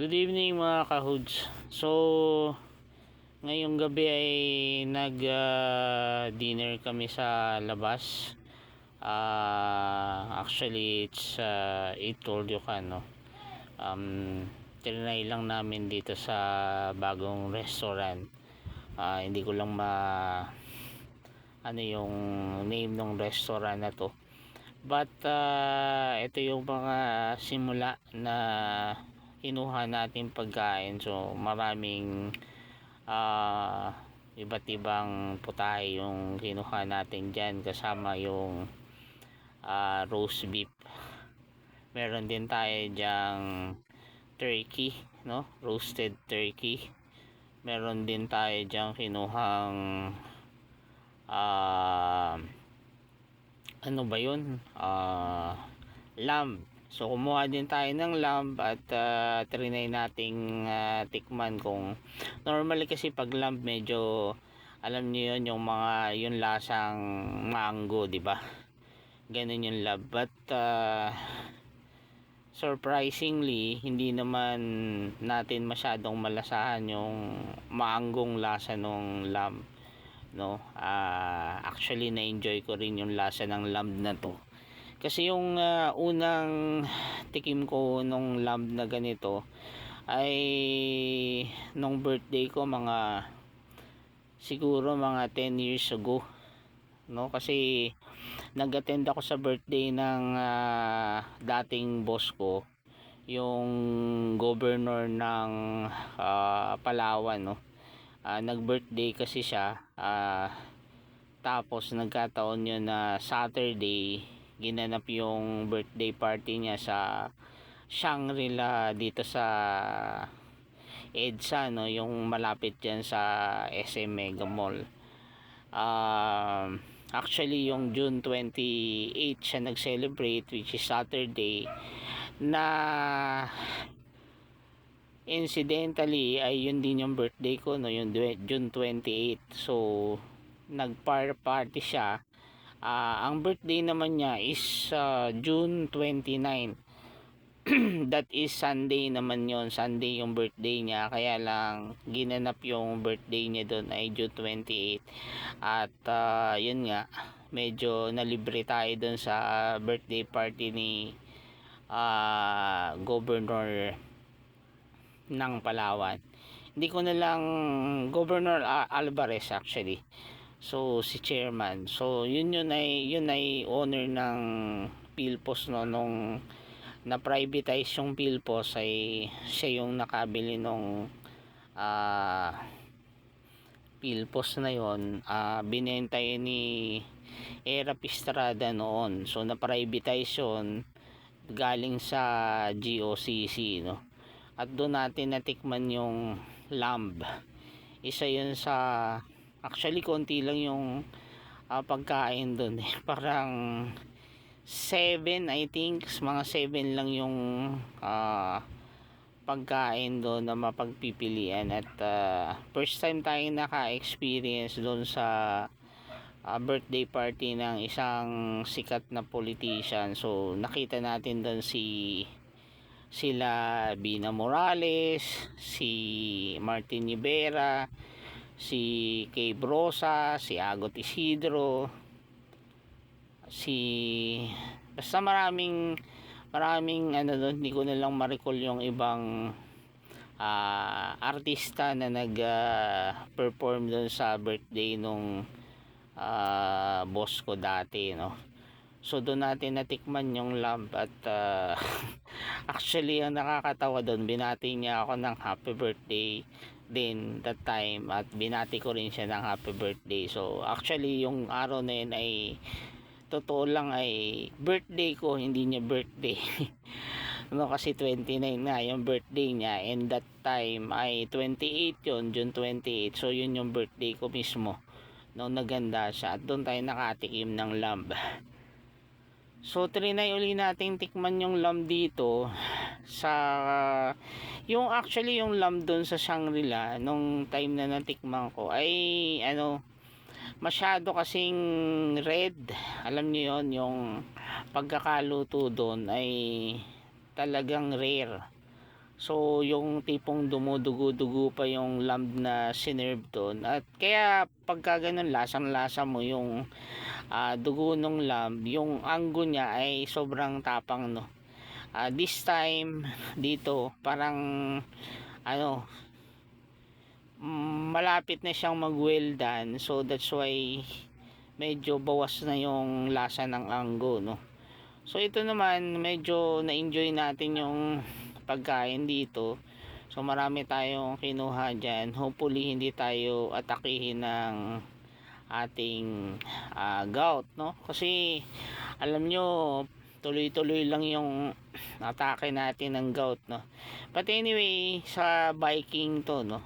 Good evening mga kahoods. So, ngayong gabi ay nag-dinner kami sa labas. Actually, it's 8:12 no. Trinay lang namin dito sa bagong restaurant. Hindi ko lang ano yung name ng restaurant na to. But ito yung mga simula na kinuha natin pagkain. So maraming iba't ibang putahe yung kinuha natin dyan, kasama yung roast beef. Meron din tayo dyang turkey, no? Roasted turkey. Meron din tayo dyang kinuhang ano ba yun? Lamb. So kumuha din tayo ng lamb at trinay nating tikman kung normally kasi pag lamb medyo alam niyo yun, yung mga yung lasang mango, di ba? Ganun yung lamb. But surprisingly hindi naman natin masyadong malasahan yung maanggong lasa ng lamb, no? Actually na-enjoy ko rin yung lasa ng lamb na to. Kasi yung unang tikim ko nung lamb na ganito ay nung birthday ko, siguro mga 10 years ago, no? Kasi nag-attend ako sa birthday ng dating boss ko, yung governor ng Palawan, no? Nag-birthday kasi siya, tapos nagkataon yun na Saturday ginanap yung birthday party niya sa Shangri-La dito sa EDSA, no? Yung malapit dyan sa SM Mega Mall. Actually yung June 28 siya nag-celebrate, which is Saturday, na incidentally ay yun din yung birthday ko, no? Yung June 28. So nag-party siya. Ang birthday naman niya is June 29. That is Sunday naman yon. Sunday yung birthday niya, kaya lang ginanap yung birthday niya doon ay June 28. At yun nga, medyo nalibre tayo doon sa birthday party ni Governor ng Palawan. Hindi ko na lang, Governor Alvarez actually. So si chairman. So yun ay owner ng Philpos, no? Nung na privatize yung Philpos ay siya yung nakabili nung Philpos na yon. Binenta yun ni Era Pistrada noon. So na privatize yun galing sa GOCC, no? At doon natin natikman yung lamb. Isa yun sa, actually konti lang yung pagkain doon eh. Parang 7, I think mga 7 lang yung pagkain doon na mapagpipilian. At first time tayong naka-experience doon sa birthday party ng isang sikat na politician. So nakita natin doon sila Bina Morales, si Martin Rivera, si Kay Brosa, si Agot Isidro, basta maraming ano doon. Hindi ko na lang ma-recall yung ibang artista na nag-perform doon sa birthday nung boss ko dati, no? So doon natin natikman yung lamb. At actually ang nakakatawa doon, binati niya ako ng happy birthday din that time, at binati ko rin siya ng happy birthday. So actually yung araw na yun ay totoo lang ay birthday ko, hindi niya birthday. No, kasi 29 na yung birthday niya, and that time ay 28 yun, June 28. So yun yung birthday ko mismo, no? Naganda siya at doon tayo nakatikim ng lamb. So trinay uli natin tikman yung lamb dito sa yung actually yung lamb doon sa Shangri-La nung time na natikman ko ay masyado kasing red. Alam niyo yon, yung pagkakaluto doon ay talagang rare. So yung tipong dumudugo-dugo pa yung lamb na sinerve doon. At kaya pagka ganun, lasang-lasa mo yung dugo ng lamb, yung anggo niya ay sobrang tapang, no. This time dito parang ano, malapit na siyang mag well done, so that's why medyo bawas na yung lasa ng anggo, no. So ito naman, medyo na-enjoy natin yung pagkain dito. So marami tayong kinuha dyan. Hopefully hindi tayo atakihin ng ating gout, no. Kasi alam nyo, tuloy-tuloy lang yung atake natin ng gout, no. But anyway, sa biking to, no.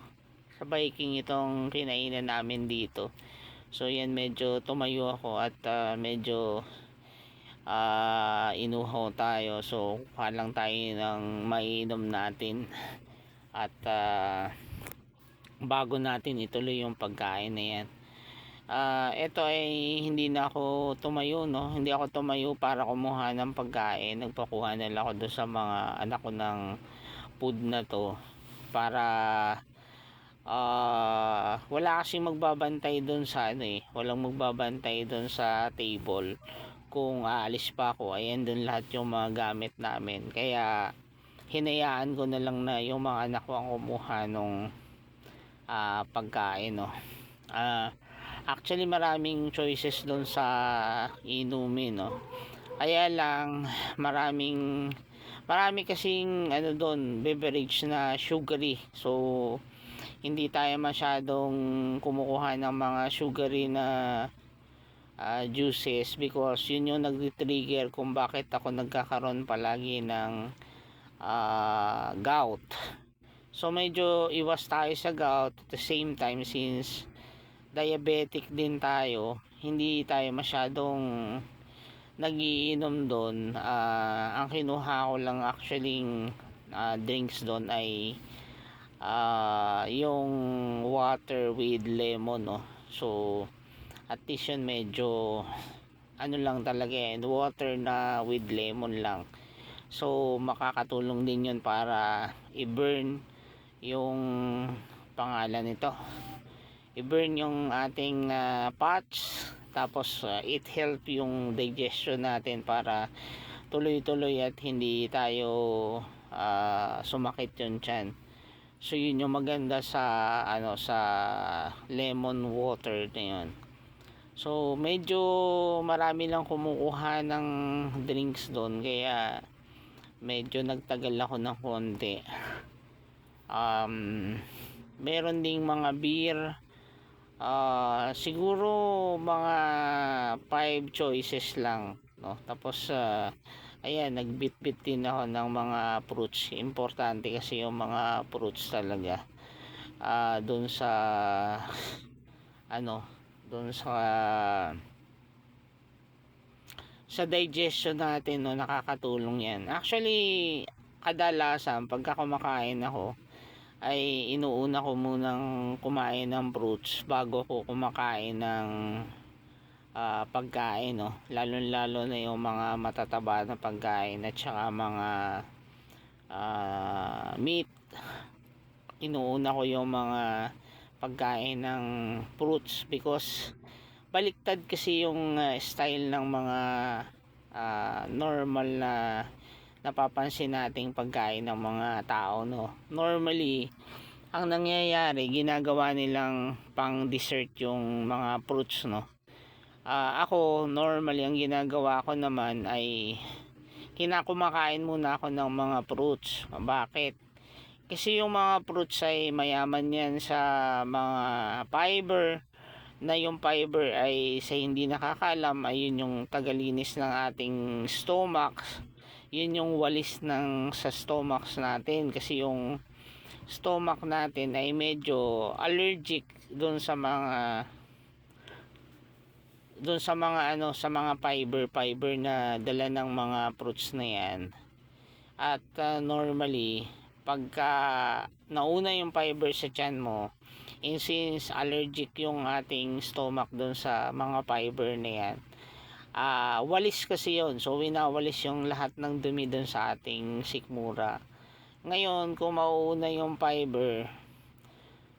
Sa biking itong kinainan namin dito. So yan, medyo tumayo ako at medyo inuhaw tayo. So kuha lang tayo ng mainom natin at bago natin ituloy yung pagkain na yan. Ito ay hindi na ako tumayo, no. Hindi ako tumayo para kumuha ng pagkain. Nagpakuha na lang ako doon sa mga anak ko ng food na to, para wala kasing magbabantay doon sa walang magbabantay doon sa table kung aalis pa ako. Ayan doon lahat yung mga gamit namin, kaya hinayaan ko na lang na yung mga anak ko ang kumuha nung pagkain, no. Actually maraming choices doon sa inumin, no. Kaya lang marami kasing doon beverage na sugary. So hindi tayo masyadong kumukuha ng mga sugary na juices, because yun yung nag-trigger kung bakit ako nagkakaroon palagi ng gout. So medyo iwas tayo sa gout. At the same time, since diabetic din tayo, hindi tayo masyadong nagiinom doon. Ang kinuha ko lang actually drinks doon ay yung water with lemon, no. So at least yun, medyo lang talaga water na with lemon lang. So makakatulong din yun para i-burn yung pangalan nito, i-burn yung ating fats. Tapos it help yung digestion natin para tuloy-tuloy at hindi tayo sumakit yung tiyan. So yun yung maganda sa sa lemon water na yun. So medyo marami lang kumukuha ng drinks doon, kaya medyo nagtagal ako ng konti. Meron ding mga beer, siguro mga 5 choices lang, no. Tapos ayan, nagbitbit din ako ng mga fruits. Importante kasi yung mga fruits talaga doon sa doon sa digestion natin, no. Nakakatulong yan. Actually kadalasan pagka kumakain ako ay inuuna ko munang kumain ng fruits bago ko kumakain ng pagkain, no. Lalo na yung mga matataba na pagkain at saka mga meat. Inuuna ko yung mga pagkain ng fruits, because baliktad kasi yung style ng mga normal na napapansin nating pagkain ng mga tao, no. Normally ang nangyayari, ginagawa nilang pang dessert yung mga fruits, no. Ako normally ang ginagawa ko naman ay kinakumakain muna ako ng mga fruits. Bakit? Kasi yung mga fruits ay mayaman yan sa mga fiber, na yung fiber ay sa hindi nakakalam ay yun yung tagalinis ng ating stomach. Yun yung walis sa stomach natin, kasi yung stomach natin ay medyo allergic doon sa mga sa mga fiber na dala ng mga fruits na yan. At normally pagka nauna yung fiber sa tiyan mo, and since allergic yung ating stomach doon sa mga fiber na yan, walis kasi yon. So winawalis yung lahat ng dumi doon sa ating sikmura. Ngayon kung mauuna yung fiber,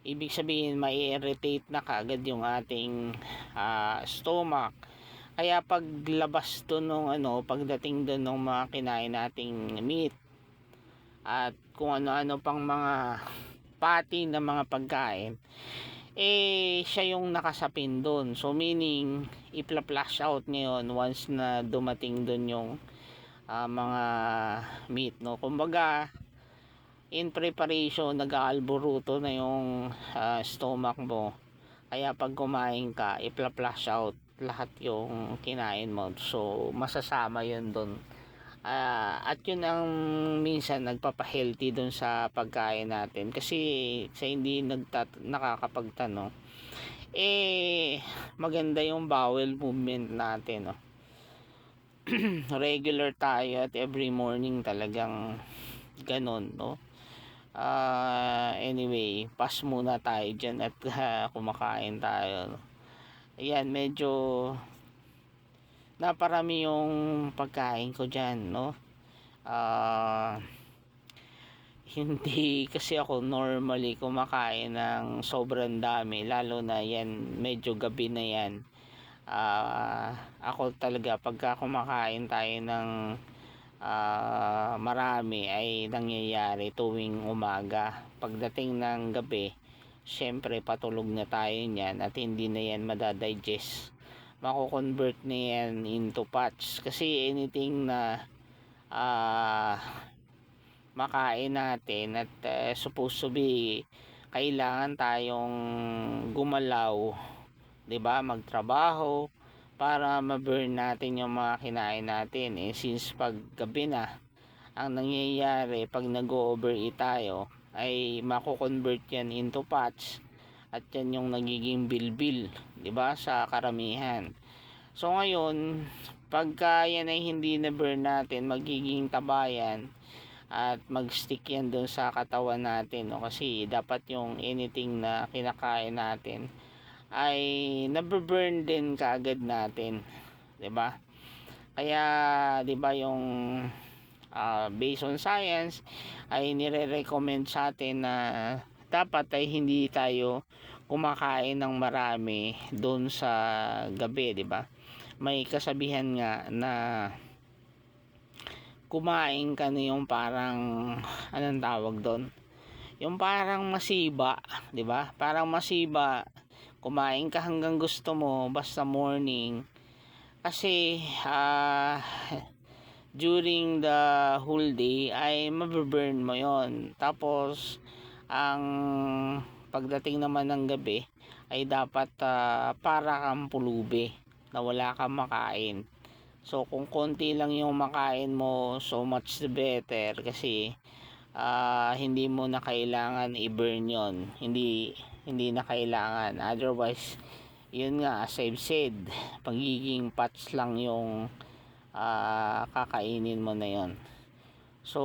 ibig sabihin mai-irritate na kaagad yung ating stomach. Kaya paglabas doon nung pagdating doon ng mga kinain nating meat at kung ano-ano pang mga pati na mga pagkain, siya yung nakasapin doon. So meaning ipla-flush out ngayon once na dumating doon yung mga meat, no. Kumbaga in preparation, nag-aalburuto na yung stomach mo. Kaya pag kumain ka, ipla-flush out lahat yung kinain mo. So masasama yun doon. At yun ang minsan nagpapa-healthy doon sa pagkain natin. Kasi sa hindi nakakapagtanong, maganda yung bowel movement natin, no. Regular tayo at every morning talagang ganon, no. Anyway, pass muna tayo dyan at kumakain tayo, no? Ayan, medyo naparami yung pagkain ko dyan, no. Hindi kasi ako normally kumakain ng sobrang dami, lalo na yan medyo gabi na yan. Ako talaga pagka kumakain tayo ng marami ay nangyayari tuwing umaga. Pagdating ng gabi, syempre patulog na tayo niyan at hindi na yan madadigest. Mako-convert na yan into fats kasi anything na makain natin at supposed to be kailangan tayong gumalaw, 'di ba, magtrabaho para ma-burn natin yung mga kinain natin. Since pag gabi na, ang nangyayari pag nag-overeat tayo ay mako-convert yan into fats at yan yung nagiging bilbil, 'di ba, sa karamihan. So ngayon, pagka yan ay hindi na burn natin, magiging tabayan at mag-stick yan doon sa katawan natin, no? Kasi dapat yung anything na kinakain natin ay nabe-burn din kaagad natin, 'di ba? Kaya 'di ba yung based on science ay nire-recommend sa atin na dapat ay hindi tayo kumakain ng marami doon sa gabi, 'di ba? May kasabihan nga na kumain ka na yung parang anong tawag doon? Yung parang masiba, 'di ba? Parang masiba, kumain ka hanggang gusto mo basta morning kasi during the whole day ay mababurn mo yon. Tapos ang pagdating naman ng gabi ay dapat para kang pulubi na wala kang makain. So kung konti lang yung makain mo, so much the better kasi hindi mo na kailangan i-burn yon, hindi na kailangan. Otherwise, yun nga, as I've said, pagiging fats lang yung kakainin mo na yon. So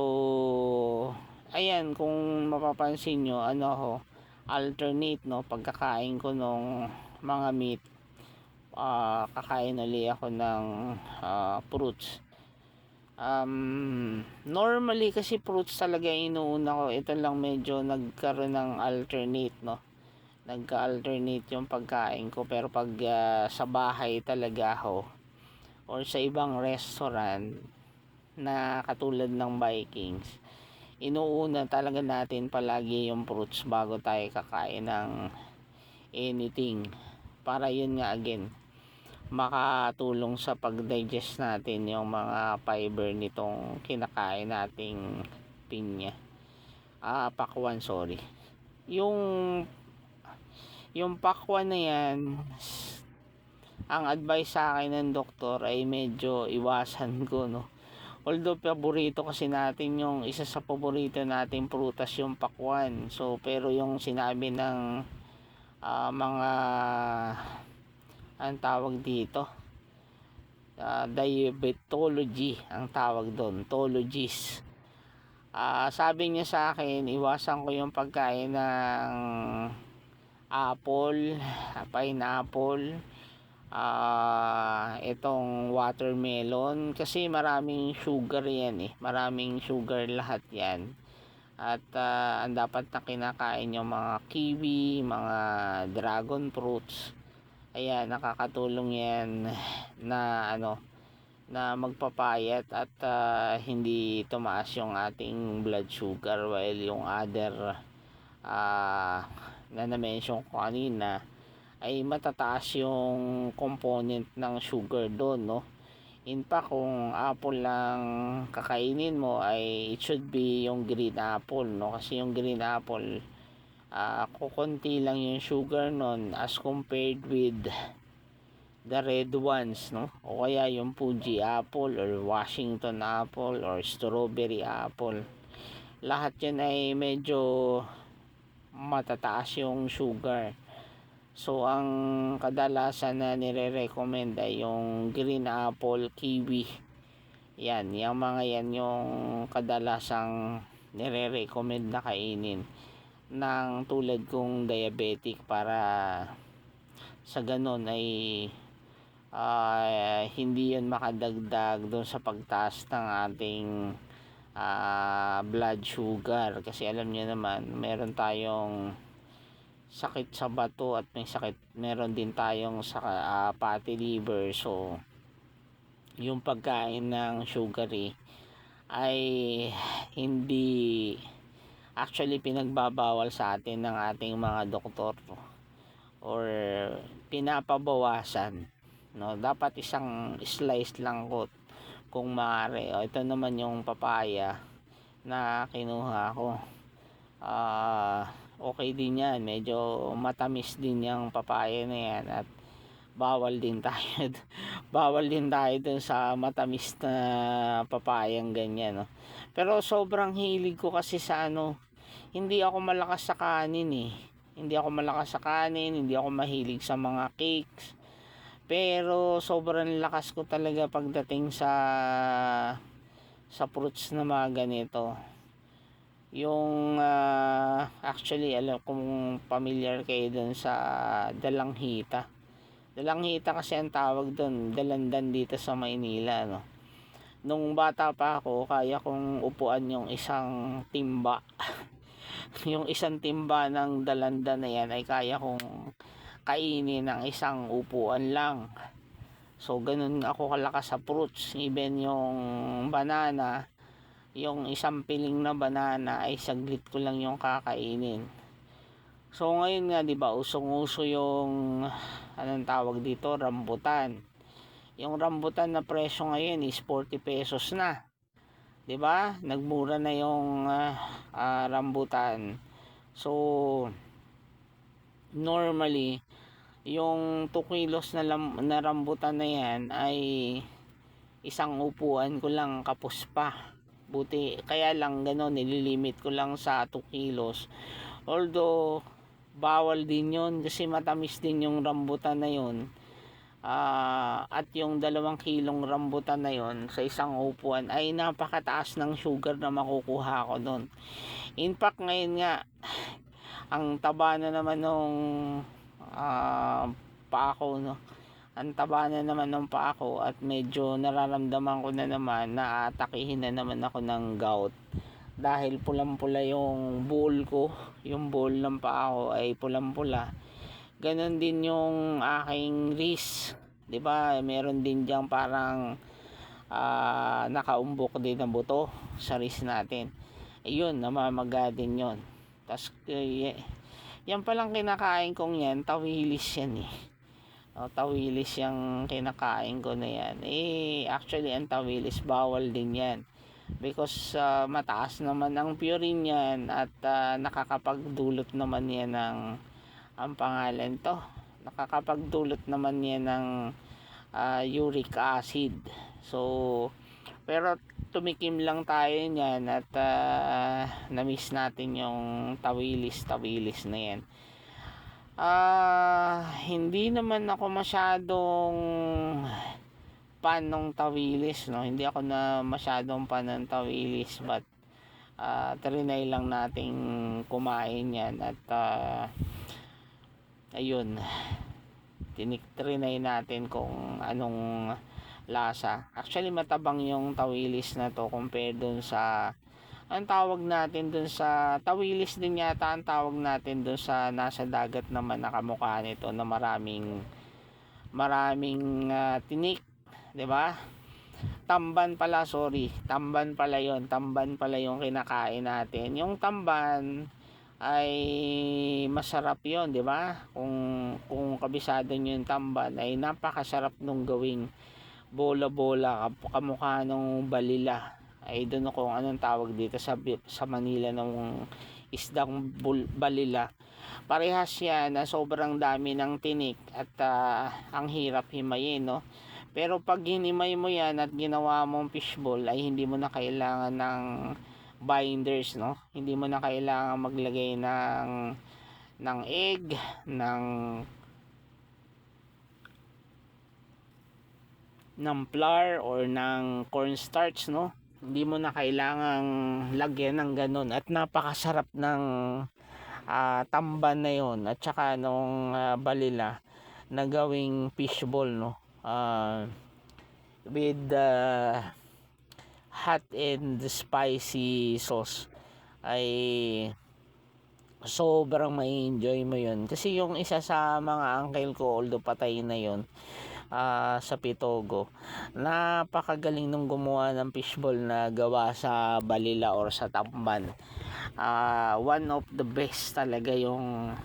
ayan, kung mapapansin nyo, alternate, no, pagkakain ko nung mga meat, kakain ulit ako ng fruits. Normally kasi fruits talaga inuuna ko. Ito lang medyo nagkaroon ng alternate, no, nagka-alternate yung pagkain ko. Pero pag sa bahay talaga ako or sa ibang restaurant na katulad ng Vikings, inuuna talaga natin palagi yung fruits bago tayo kakain ng anything, para yun nga again makatulong sa pag-digest natin yung mga fiber nitong kinakain nating pinya, pakwan, sorry. Yung pakwan na yan, ang advice sa akin ng doktor ay medyo iwasan ko, no. Although paborito kasi natin, yung isa sa paborito nating prutas yung pakwan. So pero yung sinabi ng mga ang tawag dito, diabetology ang tawag doon, tologist, sabi niya sa akin iwasan ko yung pagkain ng apple, pineapple, itong watermelon kasi maraming sugar yan, maraming sugar lahat yan. At ang dapat na kinakain yung mga kiwi, mga dragon fruits. Ayan, nakakatulong yan na na magpapayat at hindi tumaas yung ating blood sugar, while yung other na na-mention ko kanina ay matataas yung component ng sugar doon, no? In fact, kung apple lang kakainin mo ay it should be yung green apple, no? Kasi yung green apple kukunti lang yung sugar nun as compared with the red ones, no? O kaya yung Fuji apple or Washington apple or strawberry apple. Lahat yun ay medyo matataas yung sugar. So ang kadalasan na nire-recommend ay yung green apple, kiwi. Yan, yung mga yan yung kadalasang nire-recommend na kainin ng tulad kong diabetic, para sa ganun ay hindi yun makadagdag doon sa pagtaas ng ating blood sugar. Kasi alam niyo naman, meron tayong sakit sa bato at meron din tayong sa fatty liver. So yung pagkain ng sugary ay hindi actually pinagbabawal sa atin ng ating mga doktor or pinapabawasan, no? Dapat isang slice lang kung maaari. Ito naman yung papaya na kinuha ko. Okay din yan, medyo matamis din yung papaya na yan, at bawal din tayo bawal din tayo dun sa matamis na papayang ganyan, no? Pero sobrang hilig ko kasi sa hindi ako malakas sa kanin eh. Hindi ako mahilig sa mga cakes. Pero sobrang lakas ko talaga pagdating sa fruits na mga ganito. Yung actually, alam kung familiar kayo dun sa dalanghita. Dalanghita kasi ang tawag dun, dalandan dito sa Maynila, no? Nung bata pa ako, kaya kong upuan yung isang timba. Yung isang timba ng dalandan na yan ay kaya kong kainin ng isang upuan lang. So ganun ako kalakas sa fruits. Even yung banana, yung isang piling na banana ay saglit ko lang yung kakainin. So ngayon nga, 'di ba, usong-uso yung anong tawag dito, rambutan. Yung rambutan na presyo ngayon is 40 pesos na. 'Di ba? Nagmura na yung rambutan. So normally yung 2 kilos na rambutan na yan ay isang upuan ko lang kapos pa. Buti kaya lang gano'n, nililimit ko lang sa 2 kilos. Although bawal din yon kasi matamis din yung rambutan na yon. At yung 2 kilong rambutan na yon sa isang upuan ay napakataas ng sugar na makukuha ko doon. In fact, ngayon nga ang taba na naman nung paa ko, no? Ang taba na naman ng paa ko at medyo nararamdaman ko na naman na atakihin na naman ako ng gout. Dahil pulang-pula yung buhol ko, yung buhol ng paa ko ay pulang-pula. Ganon din yung aking wrist. 'Di ba? Meron din diyang parang nakaumbok din na buto sa wrist natin. Ayun, namamaga din 'yon. Tas yan palang kinakain kong yan, tawilis yan eh. Tawilis yung kinakain ko na yan. Actually ang tawilis bawal din yan because mataas naman ang purine yan at nakakapagdulot naman yan ng ang pangalan to, nakakapagdulot naman yan ng uric acid. So pero tumikim lang tayo niyan at na-miss natin yung tawilis na yan. Hindi naman ako masyadong fan ng tawilis, no? Hindi ako na masyadong fan ng tawilis, but trinay lang nating kumain yan at ayun, trinay natin kung anong lasa. Actually matabang yung tawilis na to compare dun sa ang tawag natin dun sa tawilis din yata ang tawag natin dun sa nasa dagat naman na kamukha nito na maraming tinik, 'di ba? Tamban pala, sorry, tamban pala yung kinakain natin. Yung tamban ay masarap yon, 'di ba? Kung kabisado niyo yung tamban ay napakasarap nung gawing bola-bola kamukha ng balila. Ay doon kung anong tawag dito sa Manila ng isdang balila. Parehas yan na sobrang dami ng tinik at ang hirap himayin, no? Pero pag hinimay mo yan at ginawa mong fishball ay hindi mo na kailangan ng binders, no? Hindi mo na kailangan maglagay ng egg, ng flour or ng cornstarch, no? Hindi mo na kailangang lagyan ng ganun at napakasarap ng tamban na yon at saka nung balila na gawing fishball, no? With hot and spicy sauce ay sobrang may enjoy mo yun. Kasi yung isa sa mga uncle ko, although patay na yon, sa Pitogo, napakagaling nung gumawa ng fishball na gawa sa balila or sa tamban. One of the best talaga yung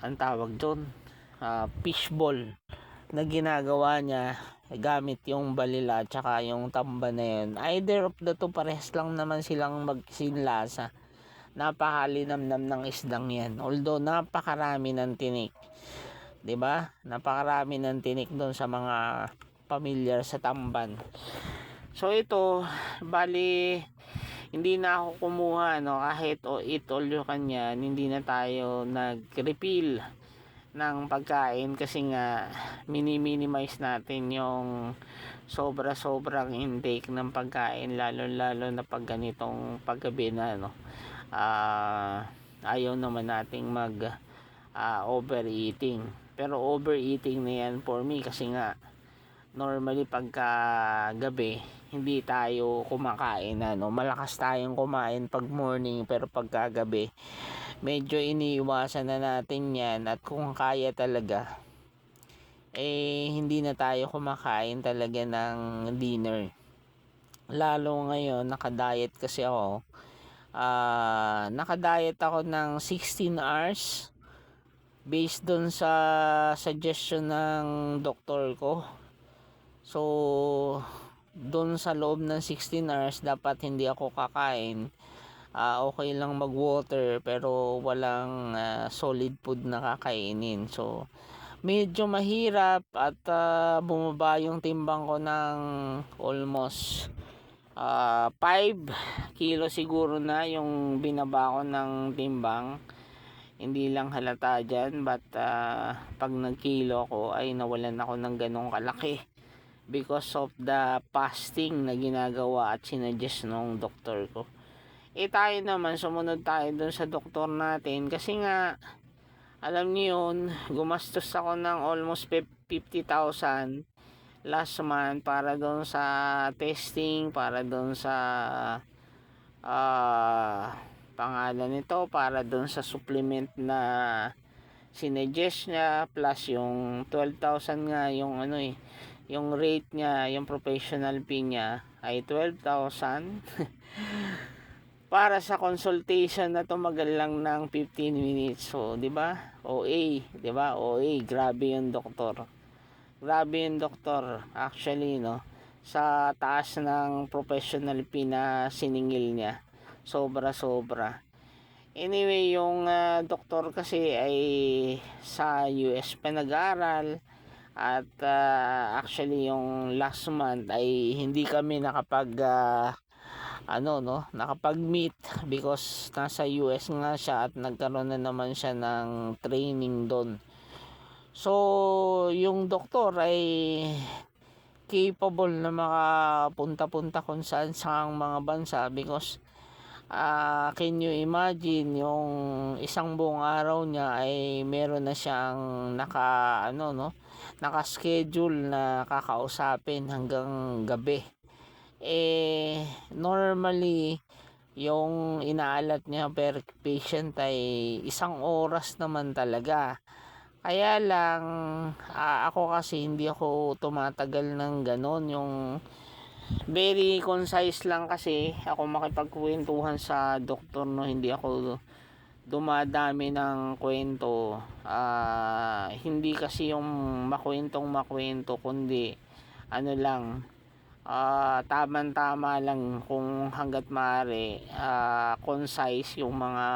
ang tawag doon, fishball na ginagawa niya gamit yung balila at saka yung tamban na yun. Either of the two, parehas lang naman silang magsinlasa. Napakalinamnam ng isdang yan, although napakarami ng tinik, 'di ba? Napakarami ng tinik doon sa mga pamilyar sa tamban. So ito, bali hindi na ako kumuha, no, kahit eat all you can yan, hindi na tayo nag-refill ng pagkain kasi nga minimize natin yung sobrang intake ng pagkain, lalo na pag ganitong paggabi na, no. Ayaw naman nating mag overeating, pero overeating na yan for me kasi nga normally pagka gabi hindi tayo kumakain, no. Malakas tayong kumain pag morning, pero pagka gabi medyo iniiwasan na natin yan at kung kaya talaga hindi na tayo kumakain talaga ng dinner. Lalo ngayon naka-diet kasi ako. Naka-diet ako ng 16 hours based dun sa suggestion ng doktor ko. So dun sa loob ng 16 hours dapat hindi ako kakain. Okay lang mag water pero walang solid food na kakainin. So medyo mahirap at bumaba yung timbang ko ng almost 5 kilo siguro na yung binaba ko ng timbang. Hindi lang halata dyan, but pag nagkilo ko ay nawalan ako ng ganong kalaki because of the fasting na ginagawa at sinuggest ng doktor ko. Tayo naman, sumunod tayo dun sa doktor natin kasi nga alam niyo yun, gumastos ako ng almost 50,000 last month para doon sa testing, para doon sa pangalan nito, para doon sa supplement na sinuggest niya, plus yung 12,000 nga yung yung rate niya, yung professional fee niya ay 12,000 para sa consultation na tumagal lang ng 15 minutes. So, 'di ba? OA, 'di ba? OA, grabe yung doktor. Grabe yung doktor actually, no. Sa taas ng professional fee na siningil niya. Sobra. Anyway, yung doktor kasi ay sa US pa nag-aaral at actually yung last month ay hindi kami nakapag-meet because nasa US nga siya at nagkaroon na naman siya ng training doon. So yung doktor ay capable na makapunta-punta kung saan sa mga bansa because can you imagine yung isang buong araw niya ay meron na siyang naka-schedule na kakausapin hanggang gabi. normally yung inaalat niya per patient ay 1 oras naman talaga. Kaya lang ako kasi hindi ako tumatagal ng ganon, yung very concise lang kasi ako makipagkwentuhan sa doktor, no, hindi ako dumadami ng kwento. Hindi kasi yung makwento kundi ano lang, tamang-tama lang, kung hangga't maaari concise yung mga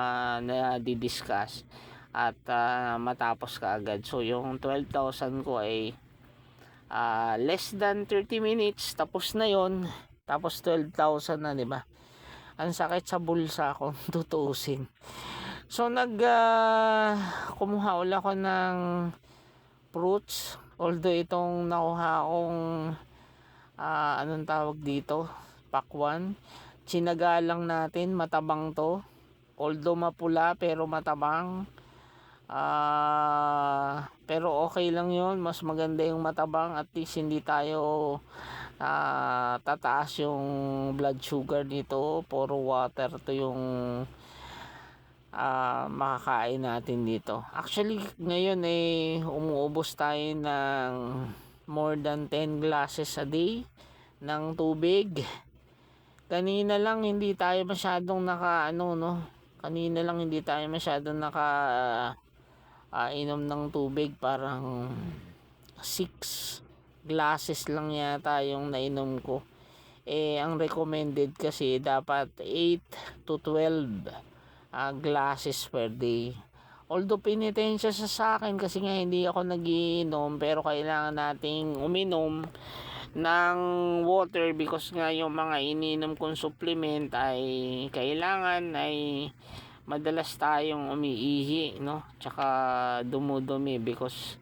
na-discuss at matapos ka agad. So yung 12,000 ko ay less than 30 minutes tapos na yon. Tapos 12,000 na, di ba? Ang sakit sa bulsa kung tutuusin. So kumuha ulit ako ng fruits, although itong nakuha akong anong tawag dito, pakwan, tsinaga lang natin, matabang to, although mapula pero matabang. Pero okay lang yon, mas maganda yung matabang, at least hindi tayo tataas yung blood sugar dito. Puro water to yung makakain natin dito. Actually ngayon umuubos tayo ng more than 10 glasses a day ng tubig. Kanina lang hindi tayo masyadong kanina lang hindi tayo masyadong inom ng tubig, parang 6 glasses lang yata yung nainom ko. Ang recommended kasi dapat 8 to 12 glasses per day. Although pinitensya sa akin kasi nga hindi ako nagiinom, pero kailangan nating uminom ng water because nga yung mga ininom kong supplement ay kailangan ay madalas tayong umiihi, no? Tsaka dumudumi because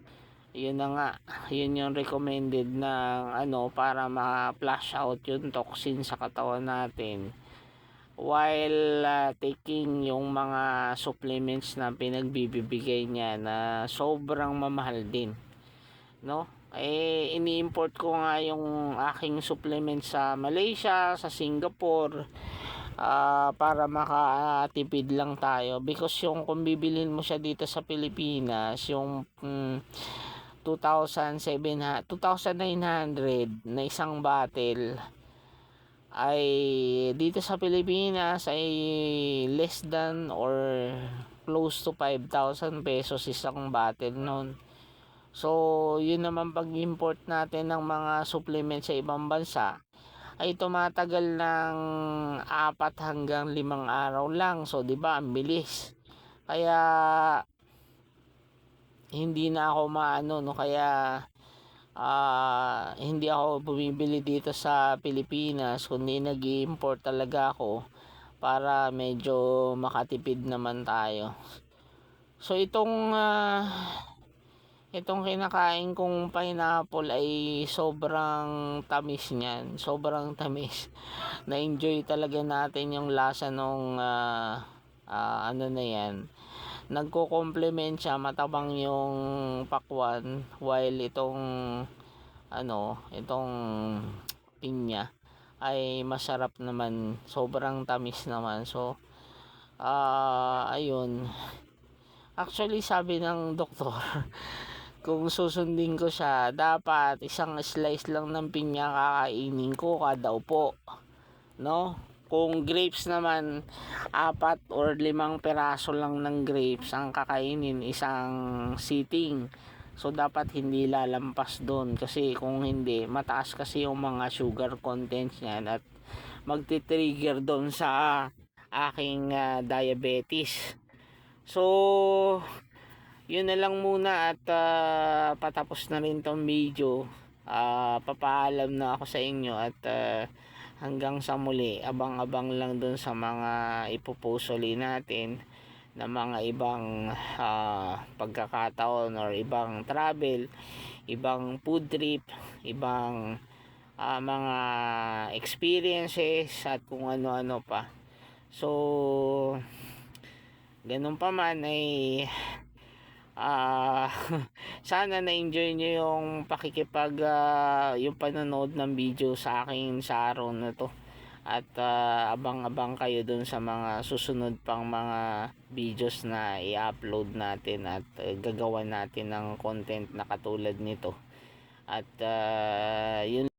yun na nga, yun yung recommended na para ma-flush out yung toxin sa katawan natin while taking yung mga supplements na pinagbibigay niya na sobrang mamahal din, no? Ini-import ko nga yung aking supplement sa Malaysia, sa Singapore, para makatipid lang tayo because yung kung bibilhin mo siya dito sa Pilipinas, yung 2,900 na isang bottle, ay dito sa Pilipinas ay less than or close to 5,000 pesos isang bottle nun. So yun naman, pag import natin ng mga supplement sa ibang bansa ay tumatagal ng 4 hanggang 5 araw lang. So 'di ba, ang bilis. Kaya hindi na ako kaya hindi ako bumibili dito sa Pilipinas, kundi nag-i-import talaga ako para medyo makatipid naman tayo. So itong kinakain kong pineapple ay sobrang tamis niyan, sobrang tamis. Na-enjoy talaga natin yung lasa nung na yan. Nagko-complement siya, matabang yung pakwan, while itong pinya ay masarap naman, sobrang tamis naman. So ayun, actually sabi ng doktor kung susundin ko siya, dapat isang slice lang ng pinya kakainin ko kada upo, no? Kung grapes naman, 4 or 5 peraso lang ng grapes ang kakainin isang sitting. So dapat hindi lalampas doon, kasi kung hindi, mataas kasi yung mga sugar contents niyan at magti-trigger doon sa aking diabetes. So yun na lang muna, at patapos na rin tong video. Papaalam na ako sa inyo, at hanggang sa muli, abang-abang lang dun sa mga ipopost ulit natin na mga ibang pagkakataon or ibang travel, ibang food trip, ibang mga experiences at kung ano-ano pa. So ganun pa man ay sana na-enjoy nyo yung yung panonood ng video sa akin sa araw na to. At abang-abang kayo dun sa mga susunod pang mga videos na i-upload natin at gagawa natin ng content na katulad nito. At yun